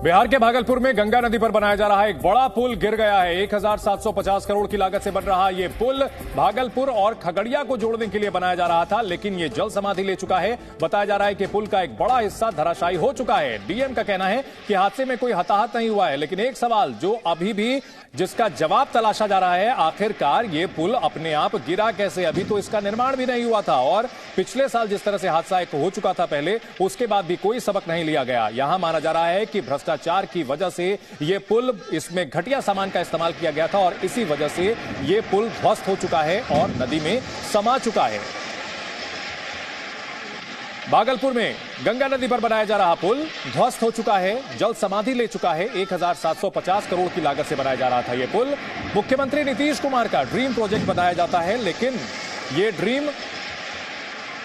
बिहार के भागलपुर में गंगा नदी पर बनाया जा रहा एक बड़ा पुल गिर गया है। 1750 करोड़ की लागत से बन रहा ये पुल भागलपुर और खगड़िया को जोड़ने के लिए बनाया जा रहा था, लेकिन ये जल समाधि ले चुका है। बताया जा रहा है कि पुल का एक बड़ा हिस्सा धराशायी हो चुका है। डीएम का कहना है कि हादसे में कोई हताहत नहीं हुआ है, लेकिन एक सवाल जो अभी भी जिसका जवाब तलाशा जा रहा है, आखिरकार ये पुल अपने आप गिरा कैसे? अभी तो इसका निर्माण भी नहीं हुआ था और पिछले साल जिस तरह से हादसा एक हो चुका था पहले, उसके बाद भी कोई सबक नहीं लिया गया। यहां माना जा रहा है कि भ्रष्टाचार की वजह से ये पुल, इसमें घटिया सामान का इस्तेमाल किया गया था और इसी वजह से ये पुल ध्वस्त हो चुका है और नदी में समा चुका है। भागलपुर में गंगा नदी पर बनाया जा रहा पुल ध्वस्त हो चुका है, जल समाधि ले चुका है। 1750 करोड़ की लागत से बनाया जा रहा था यह पुल। मुख्यमंत्री नीतीश कुमार का ड्रीम प्रोजेक्ट बताया जाता है, लेकिन यह ड्रीम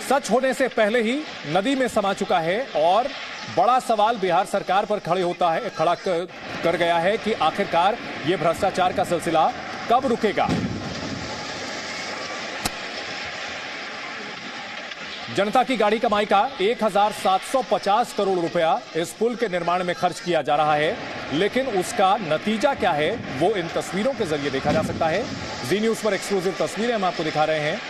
सच होने से पहले ही नदी में समा चुका है और बड़ा सवाल बिहार सरकार पर खड़ा कर गया है कि आखिरकार यह भ्रष्टाचार का सिलसिला कब रुकेगा। जनता की गाड़ी कमाई का 1750 करोड़ रुपया इस पुल के निर्माण में खर्च किया जा रहा है, लेकिन उसका नतीजा क्या है वो इन तस्वीरों के जरिए देखा जा सकता है। जी न्यूज पर एक्सक्लूसिव तस्वीरें हम आपको दिखा रहे हैं।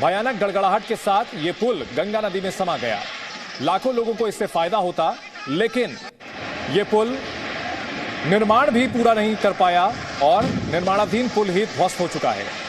भयानक गड़गड़ाहट के साथ ये पुल गंगा नदी में समा गया। लाखों लोगों को इससे फायदा होता, लेकिन ये पुल निर्माण भी पूरा नहीं कर पाया और निर्माणाधीन पुल ही ध्वस्त हो चुका है।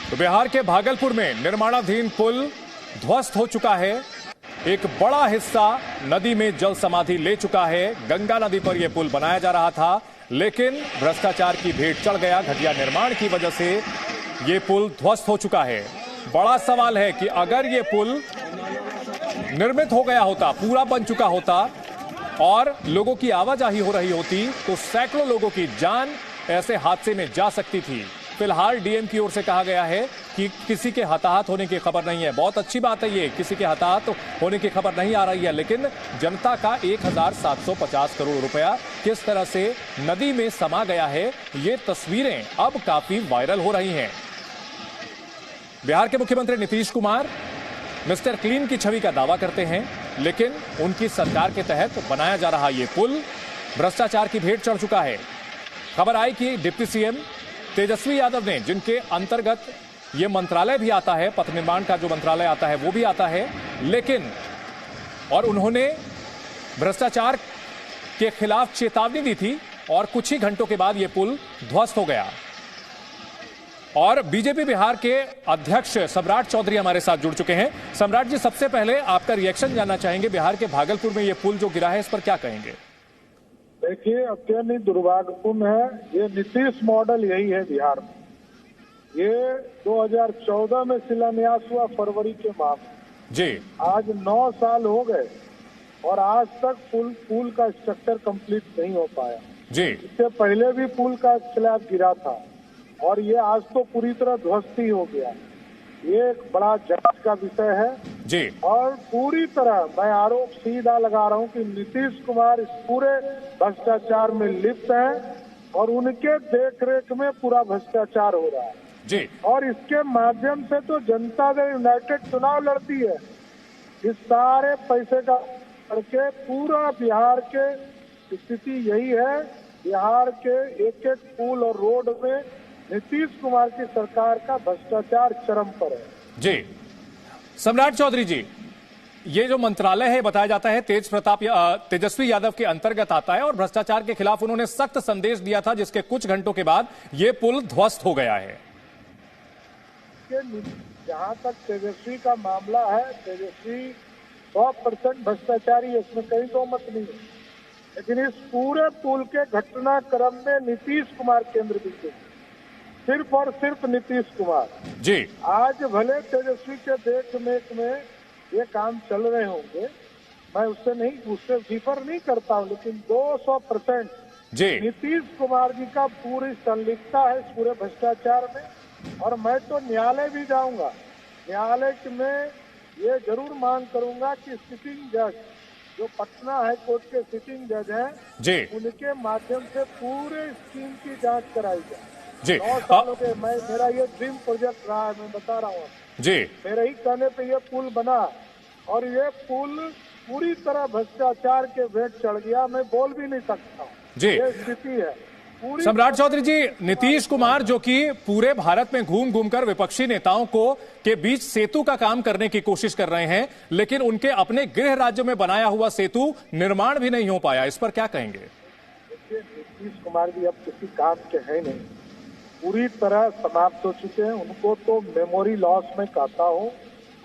तो बिहार के भागलपुर में निर्माणाधीन पुल ध्वस्त हो चुका है। एक बड़ा हिस्सा नदी में जल समाधि ले चुका है। गंगा नदी पर यह पुल बनाया जा रहा था, लेकिन भ्रष्टाचार की भेंट चढ़ गया। घटिया निर्माण की वजह से यह पुल ध्वस्त हो चुका है। बड़ा सवाल है कि अगर यह पुल निर्मित हो गया होता, पूरा बन चुका होता और लोगों की आवाजाही हो रही होती, तो सैकड़ों लोगों की जान ऐसे हादसे में जा सकती थी। फिलहाल डीएम की ओर से कहा गया है कि किसी के हताहत होने की खबर नहीं है। बहुत अच्छी बात है, ये किसी के हताहत होने की खबर नहीं आ रही है, लेकिन जनता का 1750 करोड़ रुपया किस तरह से नदी में समा गया है, ये तस्वीरें अब काफी वायरल हो रही हैं। बिहार के मुख्यमंत्री नीतीश कुमार मिस्टर क्लीन की छवि का दावा करते हैं, लेकिन उनकी सरकार के तहत बनाया जा रहा ये पुल भ्रष्टाचार की भेंट चढ़ चुका है। खबर आई कि डिप्टी सीएम तेजस्वी यादव ने, जिनके अंतर्गत यह मंत्रालय भी आता है, पथ निर्माण का जो मंत्रालय आता है वो भी आता है, लेकिन और उन्होंने भ्रष्टाचार के खिलाफ चेतावनी दी थी और कुछ ही घंटों के बाद यह पुल ध्वस्त हो गया। और बीजेपी बिहार के अध्यक्ष सम्राट चौधरी हमारे साथ जुड़ चुके हैं। सम्राट जी, सबसे पहले आपका रिएक्शन जानना चाहेंगे। बिहार के भागलपुर में यह पुल जो गिरा है, इस पर क्या कहेंगे? देखिए, अत्यंत दुर्भाग्यपूर्ण है। ये नीतीश मॉडल यही है बिहार में। ये 2014 में शिलान्यास हुआ, फरवरी के माह में जी। आज 9 साल हो गए और आज तक पुल का स्ट्रक्चर कंप्लीट नहीं हो पाया जी। इससे पहले भी पुल का स्लैब गिरा था और ये आज तो पूरी तरह ध्वस्त ही हो गया। ये एक बड़ा जांच का विषय है जी। और पूरी तरह मैं आरोप सीधा लगा रहा हूं कि नीतीश कुमार इस पूरे भ्रष्टाचार में लिप्त हैं और उनके देखरेख में पूरा भ्रष्टाचार हो रहा है जी। और इसके माध्यम से तो जनता दल यूनाइटेड चुनाव लड़ती है। इस सारे पैसे का करके पूरा बिहार के स्थिति यही है। बिहार के एक एक पुल और रोड में नीतीश कुमार की सरकार का भ्रष्टाचार चरम पर है। जी। सम्राट चौधरी जी, ये जो मंत्रालय है बताया जाता है तेजस्वी यादव के अंतर्गत आता है और भ्रष्टाचार के खिलाफ उन्होंने सख्त संदेश दिया था, जिसके कुछ घंटों के बाद ये पुल ध्वस्त हो गया है। जहां तक तेजस्वी का मामला है, तेजस्वी 100% भ्रष्टाचारी है, इसमें कहीं दो मत नहीं है। लेकिन इस पूरे पुल के घटनाक्रम में नीतीश कुमार केंद्र बिंदु, सिर्फ और सिर्फ नीतीश कुमार जी। आज भले तेजस्वी के देख रेख में ये काम चल रहे होंगे, मैं उससे डिफर नहीं करता हूँ, लेकिन 200% जी नीतीश कुमार जी का पूरी संलिप्तता है इस पूरे भ्रष्टाचार में। और मैं तो न्यायालय भी जाऊंगा, न्यायालय में ये जरूर मांग करूंगा कि सिटिंग जज, जो पटना हाई कोर्ट के सिटिंग जज हैं जी, उनके माध्यम से पूरे स्कीम की जांच कराई जाए जी। 9 सालों के मेरा ये ड्रीम प्रोजेक्ट रहा है, मैं बता रहा हूँ जी। मेरे ही कहने पे ये पुल बना और ये पुल पूरी तरह भ्रष्टाचार के भेंट चढ़ गया, मैं बोल भी नहीं सकता जी। ये स्थिति है पूरी। सम्राट चौधरी जी, नीतीश कुमार जो कि पूरे भारत में घूम घूमकर विपक्षी नेताओं को के बीच सेतु का काम करने की कोशिश कर रहे हैं, लेकिन उनके अपने गृह राज्य में बनाया हुआ सेतु निर्माण भी नहीं हो पाया, इस पर क्या कहेंगे? देखिए, नीतीश कुमार जी अब किसी काम के हैं नहीं, पूरी तरह समाप्त हो चुके हैं। उनको तो मेमोरी लॉस में कहता हूँ,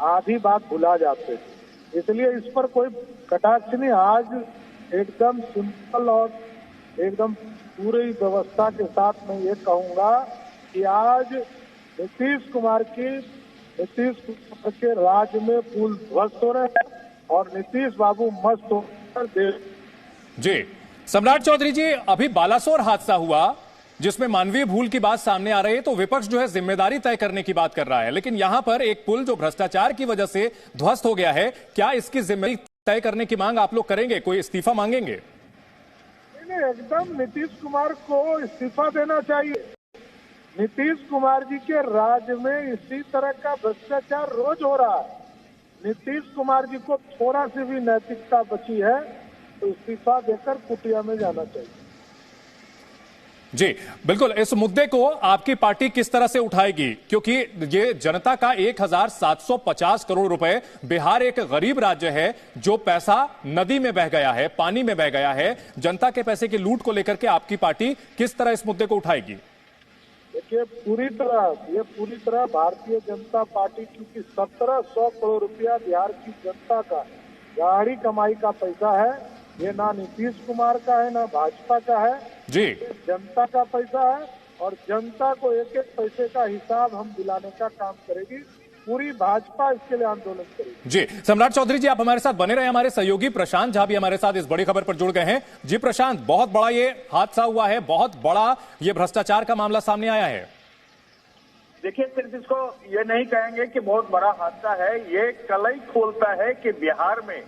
आधी बात भुला जाते थे, इसलिए इस पर कोई कटाक्ष नहीं। आज एकदम सिंपल और एकदम पूरी व्यवस्था के साथ मैं ये कहूंगा कि आज नीतीश कुमार के राज्य में पुल ध्वस्त हो रहे हैं और नीतीश बाबू मस्त होकर देश। जी सम्राट चौधरी जी, अभी बालासोर हादसा हुआ जिसमें मानवीय भूल की बात सामने आ रही है, तो विपक्ष जो है जिम्मेदारी तय करने की बात कर रहा है, लेकिन यहां पर एक पुल जो भ्रष्टाचार की वजह से ध्वस्त हो गया है, क्या इसकी जिम्मेदारी तय करने की मांग आप लोग करेंगे? कोई इस्तीफा मांगेंगे? नहीं, एकदम नीतीश कुमार को इस्तीफा देना चाहिए। नीतीश कुमार जी के राज्य में इसी तरह का भ्रष्टाचार रोज हो रहा है। नीतीश कुमार जी को थोड़ा सी भी नैतिकता बची है तो इस्तीफा देकर कुटिया में जाना चाहिए। जी बिल्कुल, इस मुद्दे को आपकी पार्टी किस तरह से उठाएगी, क्योंकि ये जनता का 1750 करोड़ रुपए, बिहार एक गरीब राज्य है, जो पैसा नदी में बह गया है, पानी में बह गया है, जनता के पैसे की लूट को लेकर के आपकी पार्टी किस तरह इस मुद्दे को उठाएगी? देखिए, पूरी तरह भारतीय जनता पार्टी, क्योंकि 1700 करोड़ रुपया बिहार की जनता का गाड़ी कमाई का पैसा है, ये ना नीतीश कुमार का है ना भाजपा का है जी, जनता का पैसा है और जनता को एक एक पैसे का हिसाब हम दिलाने का काम करेगी। पूरी भाजपा इसके लिए आंदोलन करेगी। जी सम्राट चौधरी जी, आप हमारे साथ बने रहे। हमारे सहयोगी प्रशांत झा भी हमारे साथ इस बड़ी खबर पर जुड़ गए हैं। जी प्रशांत, बहुत बड़ा ये हादसा हुआ है, बहुत बड़ा ये भ्रष्टाचार का मामला सामने आया है। देखिए, सिर्फ इसको ये नहीं कहेंगे कि बहुत बड़ा हादसा है, ये कलई खोलता है कि बिहार में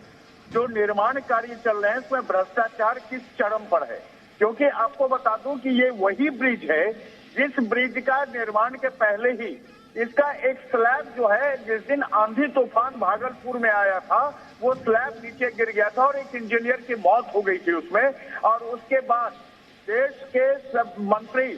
जो निर्माण कार्य चल रहे हैं उसमें भ्रष्टाचार किस चरम पर है। क्योंकि आपको बता दूं कि ये वही ब्रिज है जिस ब्रिज का निर्माण के पहले ही इसका एक स्लैब जो है, जिस दिन आंधी तूफान भागलपुर में आया था, वो स्लैब नीचे गिर गया था और एक इंजीनियर की मौत हो गई थी उसमें। और उसके बाद देश के सब मंत्री,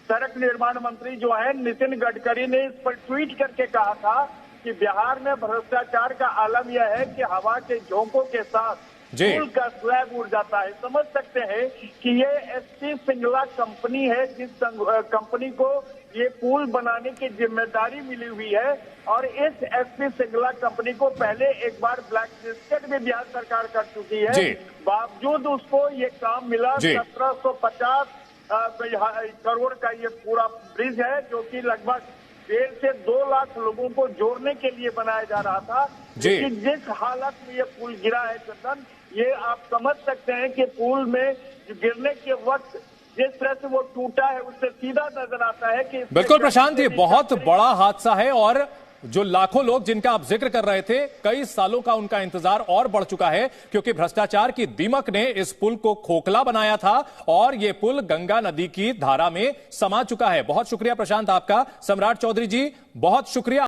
सड़क निर्माण मंत्री जो है नितिन गडकरी ने इस पर ट्वीट करके कहा था कि बिहार में भ्रष्टाचार का आलम यह है कि हवा के झोंकों के साथ पुल का स्लैब उड़ जाता है। समझ सकते हैं कि ये एसपी सिंगला कंपनी है, जिस कंपनी को ये पुल बनाने की जिम्मेदारी मिली हुई है, और इस एसपी सिंगला कंपनी को पहले एक बार ब्लैक लिस्टेड भी बिहार सरकार कर चुकी है, बावजूद उसको ये काम मिला। 1750 करोड़ का ये पूरा ब्रिज है, जो कि लगभग 1.5 से 2 लाख लोगों को जोड़ने के लिए बनाया जा रहा था। लेकिन जिस हालत में ये पुल गिरा है चंदन, ये आप समझ सकते हैं कि पुल में गिरने के वक्त जिस तरह से वो टूटा है, उससे सीधा नजर आता है कि बिल्कुल प्रशांत, ये बहुत बड़ा हादसा है और जो लाखों लोग जिनका आप जिक्र कर रहे थे, कई सालों का उनका इंतजार और बढ़ चुका है, क्योंकि भ्रष्टाचार की दीमक ने इस पुल को खोखला बनाया था और ये पुल गंगा नदी की धारा में समा चुका है। बहुत शुक्रिया प्रशांत आपका। सम्राट चौधरी जी, बहुत शुक्रिया।